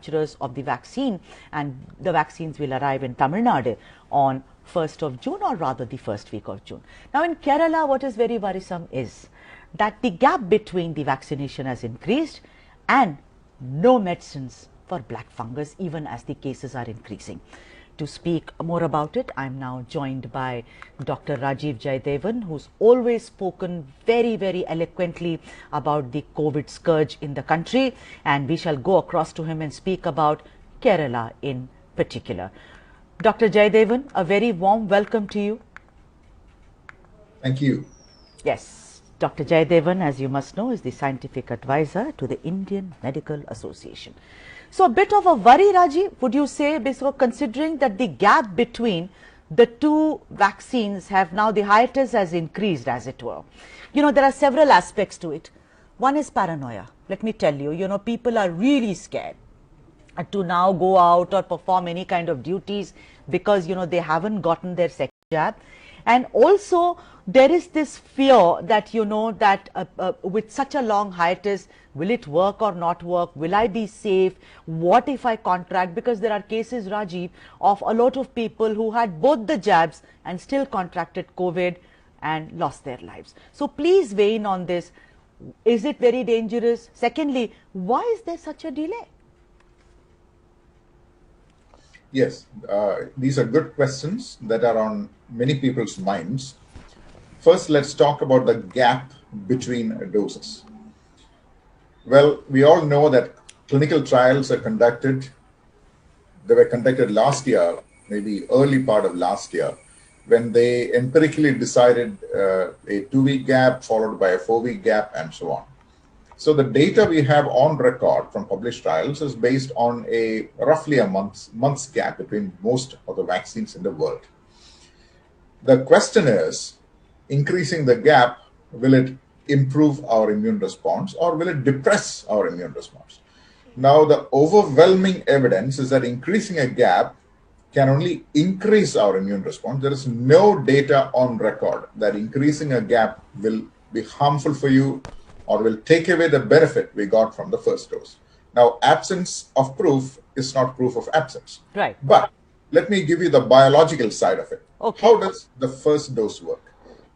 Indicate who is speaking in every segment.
Speaker 1: manufacturers of the vaccine, and the vaccines will arrive in Tamil Nadu on 1st of June, or rather the first week of June. Now in Kerala, what is very worrisome is that the gap between the vaccination has increased and no medicines for black fungus even as the cases are increasing. To speak more about it, I am now joined by Dr. Rajeev Jayadevan, who's always spoken very, very eloquently about the COVID scourge in the country, and we shall go across to him and speak about Kerala in particular. Dr. Jayadevan, a very warm welcome to you.
Speaker 2: Thank you.
Speaker 1: Yes, Dr. Jayadevan, as you must know, is the scientific advisor to the Indian Medical Association. So a bit of a worry, Raji, would you say, considering that the gap between the two vaccines have now, the hiatus has increased, as it were. You know, there are several aspects to it. One is paranoia. Let me tell you, people are really scared to now go out or perform any kind of duties because, they haven't gotten their second jab. And also, there is this fear that, with such a long hiatus, will it work or not work? Will I be safe? What if I contract? Because there are cases, Rajiv, of a lot of people who had both the jabs and still contracted COVID and lost their lives. So please weigh in on this. Is it very dangerous? Secondly, why is there such a delay?
Speaker 2: Yes, these are good questions that are on many people's minds. First, let's talk about the gap between doses. Well, we all know that clinical trials are conducted. They were conducted last year, maybe early part of last year, when they empirically decided a 2-week gap followed by a 4-week gap and so on. So the data we have on record from published trials is based on a roughly a month's gap between most of the vaccines in the world. The question is, increasing the gap, will it improve our immune response or will it depress our immune response? Now, the overwhelming evidence is that increasing a gap can only increase our immune response. There is no data on record that increasing a gap will be harmful for you or will take away the benefit we got from the first dose. Now, absence of proof is not proof of absence.
Speaker 1: Right.
Speaker 2: But let me give you the biological side of it.
Speaker 1: Okay.
Speaker 2: How does the first dose work?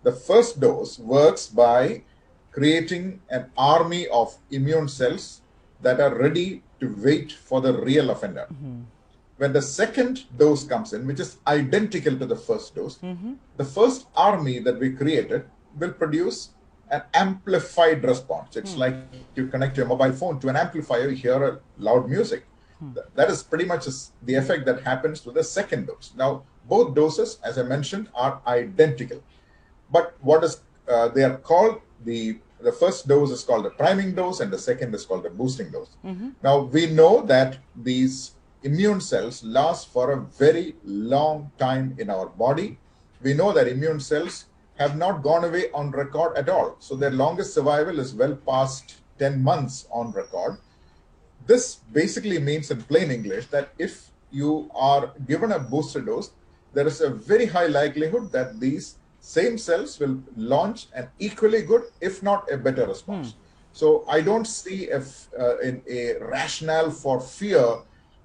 Speaker 2: The first dose works by creating an army of immune cells that are ready to wait for the real offender. When the second dose comes in, which is identical to the first dose, the first army that we created will produce an amplified response. It's like you connect your mobile phone to an amplifier, you hear a loud music. That is pretty much the effect that happens to the second dose. Now, both doses, as I mentioned, are identical. But what is they are called, the first dose is called the priming dose and the second is called the boosting dose. Now, we know that these immune cells last for a very long time in our body. We know that immune cells have not gone away on record at all. So their longest survival is well past 10 months on record. This basically means in plain English that if you are given a booster dose, there is a very high likelihood that these same cells will launch an equally good, if not a better response. So I don't see a rationale for fear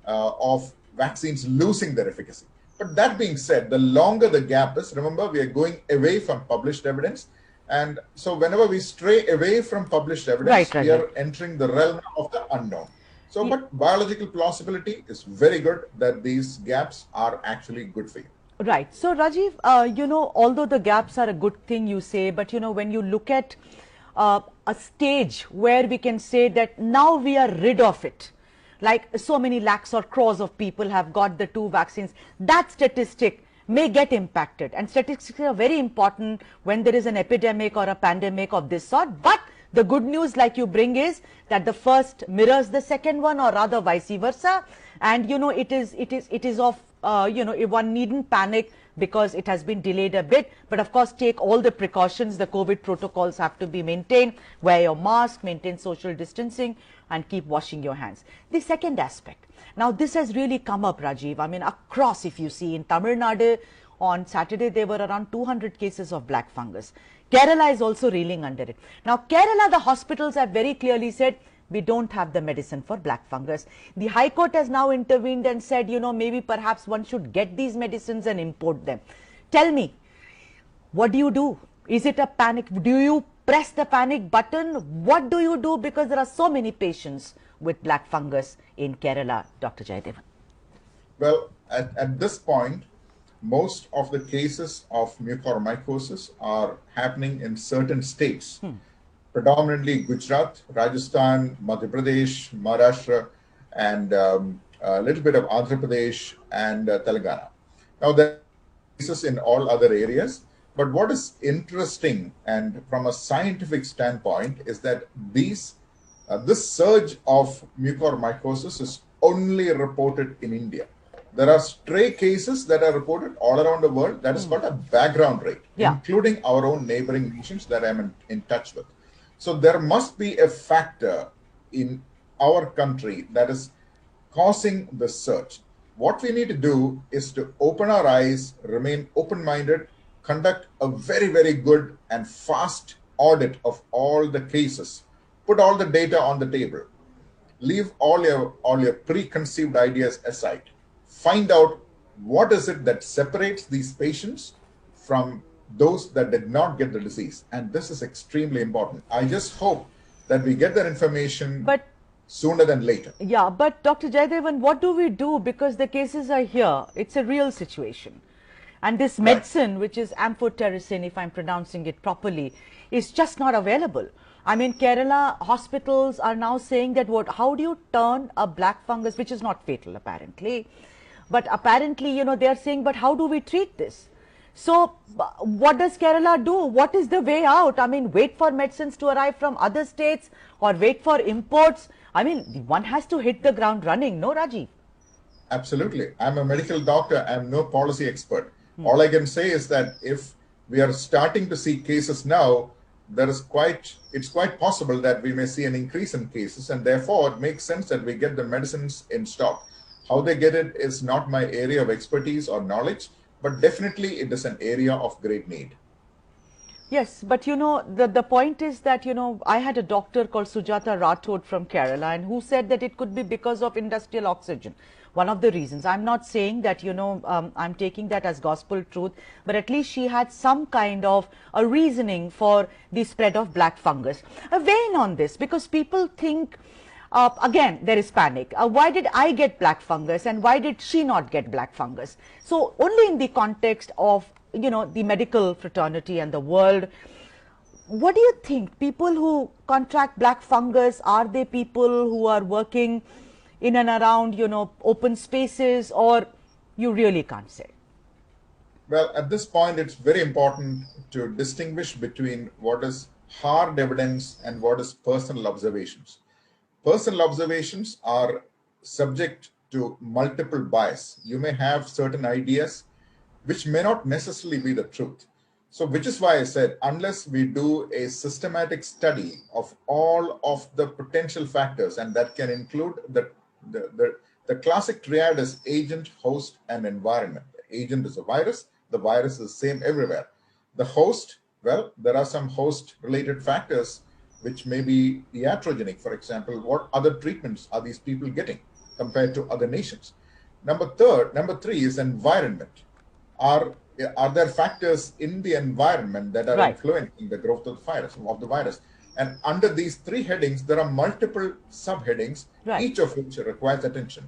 Speaker 2: of vaccines losing their efficacy. But that being said, the longer the gap is, remember, we are going away from published evidence. And so whenever we stray away from published evidence, we are entering the realm of the unknown. So, but biological plausibility is very good that these gaps are actually good for you.
Speaker 1: Right. So, Rajiv, although the gaps are a good thing, you say, but, when you look at a stage where we can say that now we are rid of it, like so many lakhs or crores of people have got the 2 vaccines, that statistic may get impacted. And statistics are very important when there is an epidemic or a pandemic of this sort. But the good news, like you bring, is that the first mirrors the second one, or rather vice versa. And, it is of, one needn't panic because it has been delayed a bit. But of course, take all the precautions. The COVID protocols have to be maintained. Wear your mask, maintain social distancing, and keep washing your hands. The second aspect. Now, this has really come up, Rajiv. I mean, across, if you see, in Tamil Nadu, on Saturday, there were around 200 cases of black fungus. Kerala is also reeling under it. Now, Kerala, the hospitals have very clearly said, we don't have the medicine for black fungus. The High Court has now intervened and said, you know, maybe perhaps one should get these medicines and import them. Tell me, what do you do? Is it a panic? Do you press the panic button? What do you do? Because there are so many patients with black fungus in Kerala, Dr. Jayadevan.
Speaker 2: Well, at this point, most of the cases of mucormycosis are happening in certain states, predominantly Gujarat, Rajasthan, Madhya Pradesh, Maharashtra, and a little bit of Andhra Pradesh and Telangana. Now, there are cases in all other areas, but what is interesting and from a scientific standpoint is that this surge of mucormycosis is only reported in India. There are stray cases that are reported all around the world. That is called a background rate, including our own neighboring nations that I'm in touch with. So there must be a factor in our country that is causing the surge. What we need to do is to open our eyes, remain open-minded, conduct a very, very good and fast audit of all the cases, put all the data on the table, leave all your preconceived ideas aside. Find out what is it that separates these patients from those that did not get the disease. And this is extremely important. I just hope that we get that information sooner than later.
Speaker 1: Yeah, but Dr. Jayadevan, what do we do? Because the cases are here. It's a real situation. And this medicine, which is amphotericin, if I'm pronouncing it properly, is just not available. I mean, Kerala hospitals are now saying that how do you turn a black fungus, which is not fatal apparently, but apparently, you know, they are saying, but how do we treat this? So what does Kerala do? What is the way out? I mean, wait for medicines to arrive from other states or wait for imports? I mean, one has to hit the ground running, no, Rajeev?
Speaker 2: Absolutely. I'm a medical doctor. I'm no policy expert. All I can say is that if we are starting to see cases now, it's quite possible that we may see an increase in cases, and therefore it makes sense that we get the medicines in stock. How they get it is not my area of expertise or knowledge, but definitely it is an area of great need.
Speaker 1: Yes, but you know, the point is that, you know, I had a doctor called Sujata Rathod from Kerala, and who said that it could be because of industrial oxygen. One of the reasons. I'm not saying that, you know, I'm taking that as gospel truth, but at least she had some kind of a reasoning for the spread of black fungus. Weighing on this, because people think, again, there is panic. Why did I get black fungus and why did she not get black fungus? So only in the context of, you know, the medical fraternity and the world, what do you think? People who contract black fungus, are they people who are working in and around, you know, open spaces, or you really can't say?
Speaker 2: Well, at this point, it's very important to distinguish between what is hard evidence and what is personal observations. Personal observations are subject to multiple bias. You may have certain ideas which may not necessarily be the truth. So which is why I said, unless we do a systematic study of all of the potential factors, and that can include the classic triad is agent, host, and environment. The agent is a virus. The virus is the same everywhere. The host, well, there are some host-related factors which may be iatrogenic. For example, what other treatments are these people getting compared to other nations? Number three is environment. Are there factors in the environment that are influencing the growth of the virus? And under these three headings, there are multiple subheadings, each of which requires attention.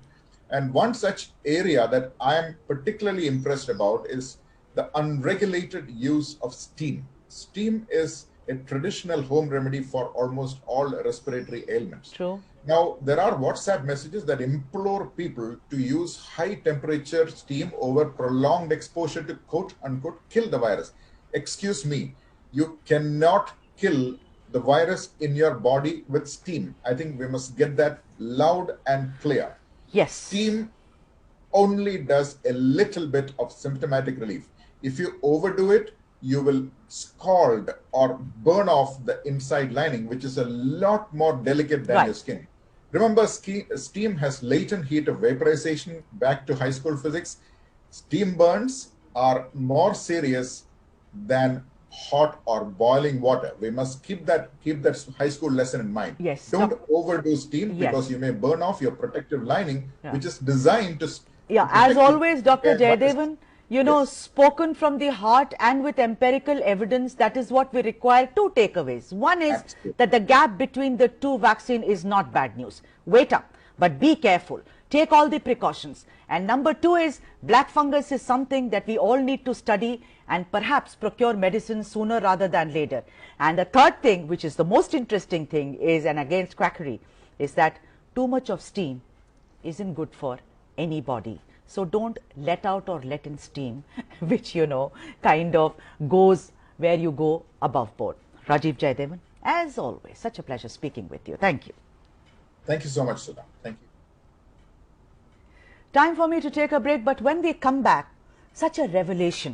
Speaker 2: And one such area that I am particularly impressed about is the unregulated use of steam. Steam is a traditional home remedy for almost all respiratory ailments.
Speaker 1: True.
Speaker 2: Now, there are WhatsApp messages that implore people to use high temperature steam over prolonged exposure to quote unquote kill the virus. Excuse me, you cannot kill the virus in your body with steam. I think we must get that loud and clear.
Speaker 1: Yes.
Speaker 2: Steam only does a little bit of symptomatic relief. If you overdo it, you will scald or burn off the inside lining, which is a lot more delicate than your skin. Remember, steam has latent heat of vaporization. Back to high school physics. Steam burns are more serious than hot or boiling water. We must keep that high school lesson in mind.
Speaker 1: Yes.
Speaker 2: Don't overdo steam,
Speaker 1: Yes.
Speaker 2: because you may burn off your protective lining,
Speaker 1: Yeah.
Speaker 2: which is designed to
Speaker 1: Yeah,
Speaker 2: protect
Speaker 1: as
Speaker 2: you.
Speaker 1: always, Dr. Jayadevan, you know,
Speaker 2: Yes.
Speaker 1: spoken from the heart and with empirical evidence, that is what we require. Two takeaways. One is
Speaker 2: Absolutely.
Speaker 1: that the gap between the two vaccine is not bad news. Wait up, but be careful. Take all the precautions. And number two is black fungus is something that we all need to study and perhaps procure medicine sooner rather than later. And the third thing, which is the most interesting thing, is, and against quackery, is that too much of steam isn't good for anybody. So don't let out or let in steam, which, you know, kind of goes where you go above board. Rajeev Jayadevan, as always, such a pleasure speaking with you. Thank you.
Speaker 2: Thank you so much, Sudha. Thank you.
Speaker 1: Time for me to take a break, but when we come back, such a revelation